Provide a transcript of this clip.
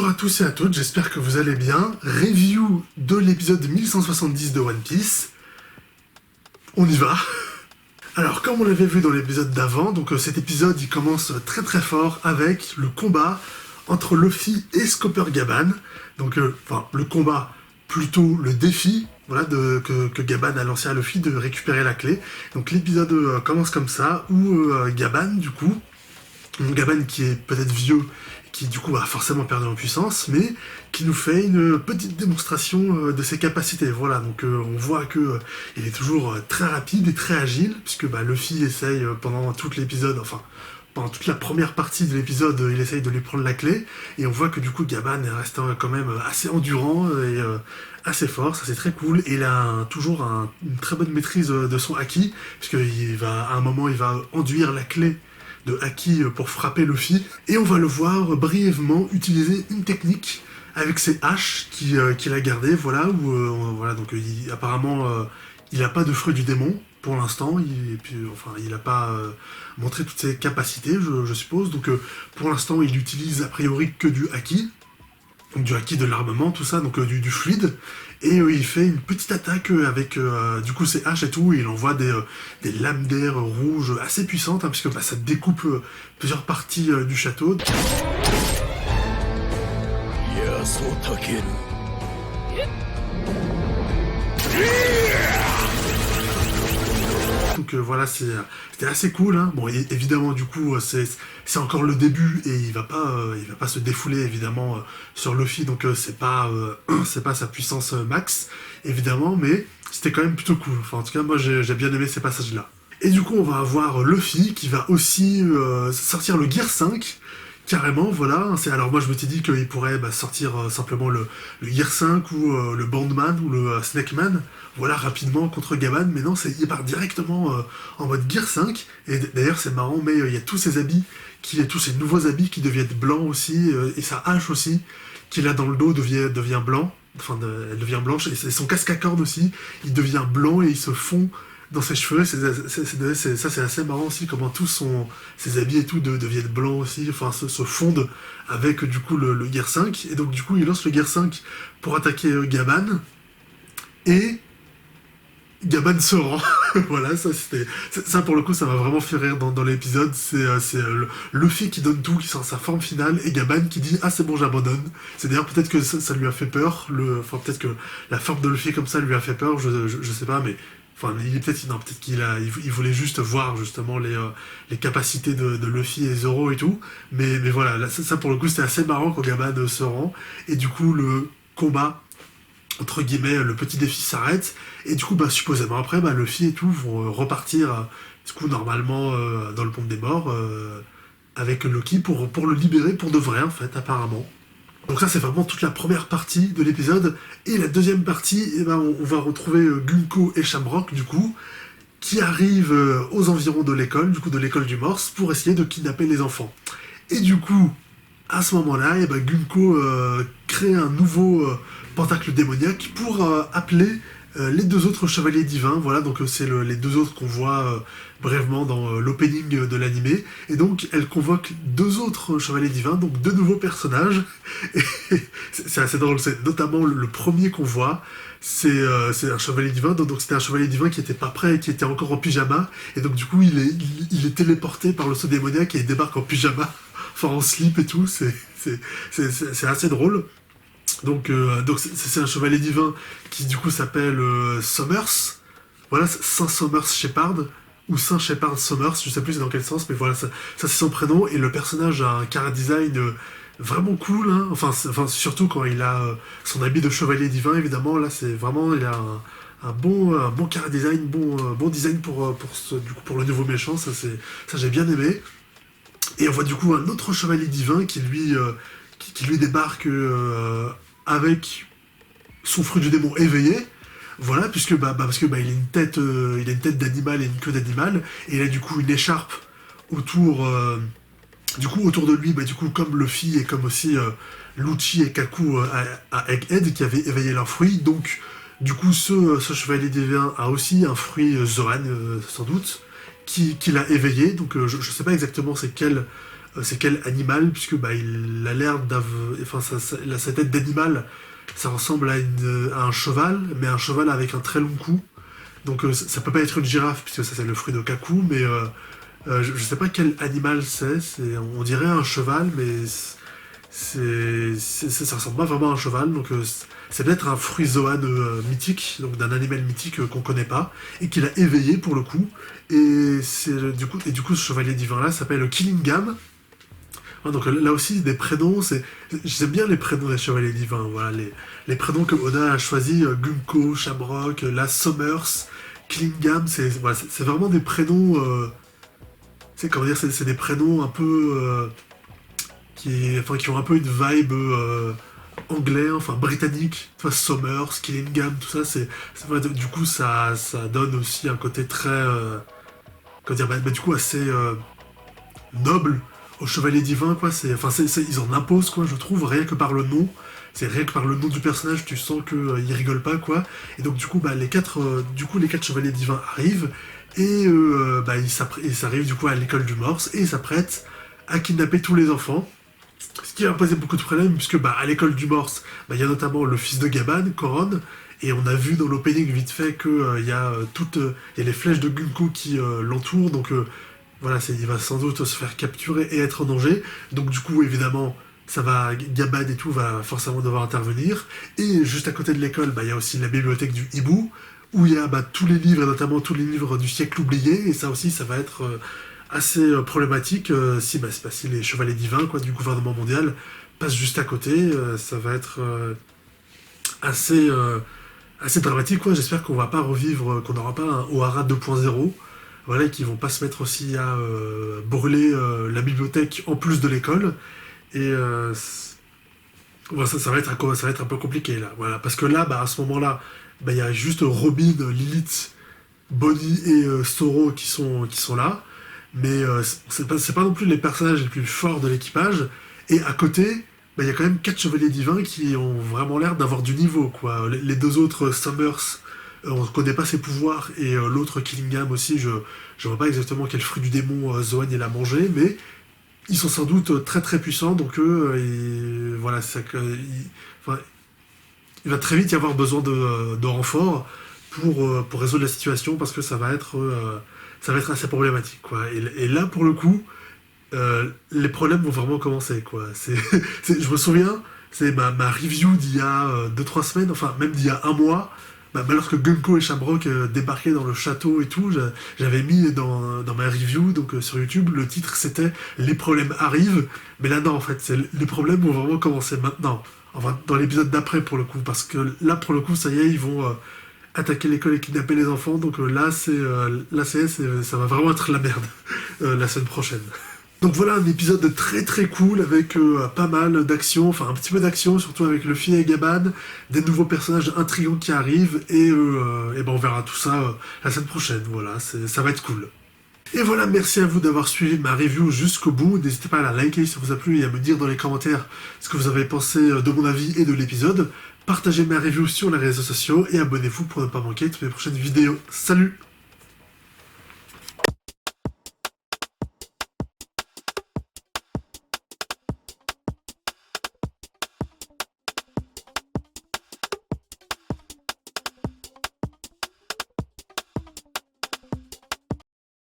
Bonjour à tous et à toutes, j'espère que vous allez bien. Review de l'épisode 1170 de One Piece. On y va. Alors, comme on l'avait vu dans l'épisode d'avant, donc cet épisode il commence très très fort avec le combat entre Luffy et Scopper Gaban. Donc, le combat, plutôt le défi, voilà, que Gaban a lancé à Luffy de récupérer la clé. Donc l'épisode commence comme ça, où Gaban, du coup, Gaban qui est peut-être vieux, qui du coup a forcément perdu en puissance, mais qui nous fait une petite démonstration de ses capacités. Voilà, donc on voit que il est toujours très rapide et très agile, puisque Luffy essaye pendant tout l'épisode, enfin pendant toute la première partie de l'épisode, il essaye de lui prendre la clé, et on voit que du coup Gaban reste quand même assez endurant et assez fort, ça c'est très cool, et il a toujours une très bonne maîtrise de son haki, puisqu'à un moment il va enduire la clé de haki pour frapper Luffy, et on va le voir brièvement utiliser une technique avec ses haches qu'il a gardées, voilà, où donc apparemment il n'a pas de fruit du démon pour l'instant, il n'a pas montré toutes ses capacités, je suppose, donc pour l'instant il utilise a priori que du haki, donc du haki de l'armement, tout ça, donc du fluide, et il fait une petite attaque avec du coup ses haches et tout, et il envoie des lames d'air rouges assez puissantes, puisque ça découpe plusieurs parties du château. Donc voilà, c'était assez cool, hein. Bon, évidemment, du coup, c'est encore le début, et il va pas se défouler, évidemment, sur Luffy, donc c'est pas sa puissance max, évidemment, mais c'était quand même plutôt cool. Enfin, en tout cas, moi, j'ai bien aimé ces passages-là. Et du coup, on va avoir Luffy, qui va aussi sortir le Gear 5, carrément, voilà. Alors moi, je m'étais dit qu'il pourrait sortir simplement le Gear 5 ou le Bandman ou le Snake Man, voilà, rapidement contre Gaban, mais non, il part directement en mode Gear 5, et d'ailleurs c'est marrant, mais il y a tous ces habits, tous ces nouveaux habits qui deviennent blancs aussi, et sa hache aussi, qu'il a dans le dos devient blanc, elle devient blanche, et son casque à cordes aussi, il devient blanc et il se fond dans ses cheveux, ça c'est assez marrant aussi, comment tous ses habits et tout deviennent blancs aussi, enfin se fondent avec du coup le Gear 5, et donc du coup il lance le Gear 5 pour attaquer Gaban, et Gaban se rend. Voilà, ça pour le coup ça m'a vraiment fait rire dans l'épisode, c'est Luffy qui donne tout, qui sort sa forme finale, et Gaban qui dit « Ah c'est bon, j'abandonne ». C'est d'ailleurs peut-être que ça lui a fait peur, peut-être que la forme de Luffy comme ça lui a fait peur, je sais pas, mais peut-être qu'il voulait juste voir justement les capacités de Luffy et Zoro et tout, mais voilà, là, ça pour le coup c'était assez marrant quand Gaban se rend, et du coup le combat, entre guillemets, le petit défi s'arrête, et du coup supposément après Luffy et tout vont repartir du coup normalement dans le pont des morts avec Loki pour le libérer pour de vrai, en fait, apparemment. Donc ça c'est vraiment toute la première partie de l'épisode, et la deuxième partie, on va retrouver Gunko et Shamrock du coup, qui arrivent aux environs de l'école, du Morse, pour essayer de kidnapper les enfants. Et du coup, à ce moment-là, Gunko crée un nouveau pentacle démoniaque pour appeler les deux autres chevaliers divins, voilà, donc c'est les deux autres qu'on voit brièvement dans l'opening de l'animé, et donc elle convoque deux autres chevaliers divins, donc deux nouveaux personnages, et c'est assez drôle, c'est notamment le premier qu'on voit, c'est un chevalier divin, donc c'était un chevalier divin qui était pas prêt, qui était encore en pyjama, et donc du coup il est téléporté par le saut démoniaque et il débarque en pyjama, enfin en slip et tout, c'est assez drôle. Donc c'est un chevalier divin qui du coup s'appelle Summers, voilà, Saint Summers Shepard, ou Saint Shepard Summers, je sais plus dans quel sens, mais voilà, ça c'est son prénom, et le personnage a un chara design vraiment cool, hein. Enfin surtout quand il a son habit de chevalier divin, évidemment, là c'est vraiment, il a un bon chara design, bon design pour le nouveau méchant, ça j'ai bien aimé. Et on voit du coup un autre chevalier divin qui lui débarque avec son fruit du démon éveillé, voilà, puisque parce que il a une tête d'animal et une queue d'animal, et il a du coup une écharpe autour de lui, du coup comme Luffy et comme aussi Lucci et Kaku à Egghead qui avaient éveillé leur fruit, donc du coup ce chevalier divin a aussi un fruit Zoan sans doute, qui l'a éveillé, donc je sais pas exactement c'est quel c'est quel animal, puisque bah, il a l'air d'avoir... Enfin, sa tête d'animal, ça ressemble à un cheval, mais un cheval avec un très long cou. Donc ça peut pas être une girafe, puisque ça c'est le fruit de Kaku, mais je sais pas quel animal on dirait un cheval, mais ça ressemble pas vraiment à un cheval, donc c'est peut-être un fruit Zoan mythique, donc d'un animal mythique qu'on connaît pas, et qu'il a éveillé pour le coup, du coup ce chevalier divin là s'appelle Killingam. Ouais, donc là aussi des prénoms, j'aime bien les prénoms des chevaliers divins, voilà, les prénoms que Oda a choisi, Gunko, Shamrock, la Summers, Killingam, c'est vraiment des prénoms, comment dire, c'est des prénoms un peu qui ont un peu une vibe anglais, enfin britannique, Summers, Killingham, tout ça, vrai, du coup ça donne aussi un côté très, comment dire, du coup assez noble au chevalier divin, quoi. Ils en imposent, quoi, je trouve, rien que par le nom. C'est rien que par le nom du personnage, tu sens que il rigole pas, quoi. Et donc du coup, les quatre chevaliers divins arrivent et ils arrivent du coup à l'école du Morse et ils s'apprêtent à kidnapper tous les enfants. Ce qui va poser beaucoup de problèmes, puisque à l'école du Morse, il y a notamment le fils de Gaban, Koron, et on a vu dans l'opening vite fait que il y a les flèches de Gunko qui l'entourent, donc voilà, il va sans doute se faire capturer et être en danger. Donc du coup, évidemment, Gaban et tout va forcément devoir intervenir. Et juste à côté de l'école, il y a aussi la bibliothèque du Hibou, où il y a tous les livres, et notamment tous les livres du siècle oublié, et ça aussi, ça va être assez problématique si les chevaliers divins quoi, du gouvernement mondial passent juste à côté. Ça va être assez dramatique, quoi. J'espère qu'on va pas revivre, qu'on n'aura pas un Ohara 2.0, voilà, et qu'ils vont pas se mettre aussi à brûler la bibliothèque en plus de l'école. Et voilà, ça va être un peu compliqué là, voilà, parce que là, à ce moment-là, il y a juste Robin, Lilith, Bonnie et Zoro qui sont là. Mais c'est pas non plus les personnages les plus forts de l'équipage. Et à côté, il y a quand même 4 chevaliers divins qui ont vraiment l'air d'avoir du niveau, quoi. Les deux autres, Summers, on ne connaît pas ses pouvoirs, et l'autre, Killingham aussi, je vois pas exactement quel fruit du démon Zoan il a mangé, mais ils sont sans doute très très puissants, donc voilà, il va très vite y avoir besoin de renforts pour résoudre la situation, parce que ça va être assez problématique, quoi. Et là, pour le coup, les problèmes vont vraiment commencer, quoi. Je me souviens, c'est ma review d'il y a 2-3 semaines, enfin même d'il y a un mois, lorsque Gunko et Shamrock débarquaient dans le château et tout, j'avais mis dans ma review, donc sur YouTube, le titre c'était «Les problèmes arrivent», mais là non, en fait, les problèmes vont vraiment commencer maintenant. Enfin, dans l'épisode d'après, pour le coup, parce que là, pour le coup, ça y est, ils vont attaquer l'école et kidnapper les enfants, donc ça va vraiment être la merde la semaine prochaine. Donc voilà un épisode très très cool avec pas mal d'action, enfin un petit peu d'action, surtout avec Luffy et Gaban, des nouveaux personnages intrigants qui arrivent, et on verra tout ça la semaine prochaine, voilà, ça va être cool. Et voilà, merci à vous d'avoir suivi ma review jusqu'au bout. N'hésitez pas à la liker si ça vous a plu et à me dire dans les commentaires ce que vous avez pensé de mon avis et de l'épisode. Partagez ma review sur les réseaux sociaux et abonnez-vous pour ne pas manquer toutes mes prochaines vidéos. Salut!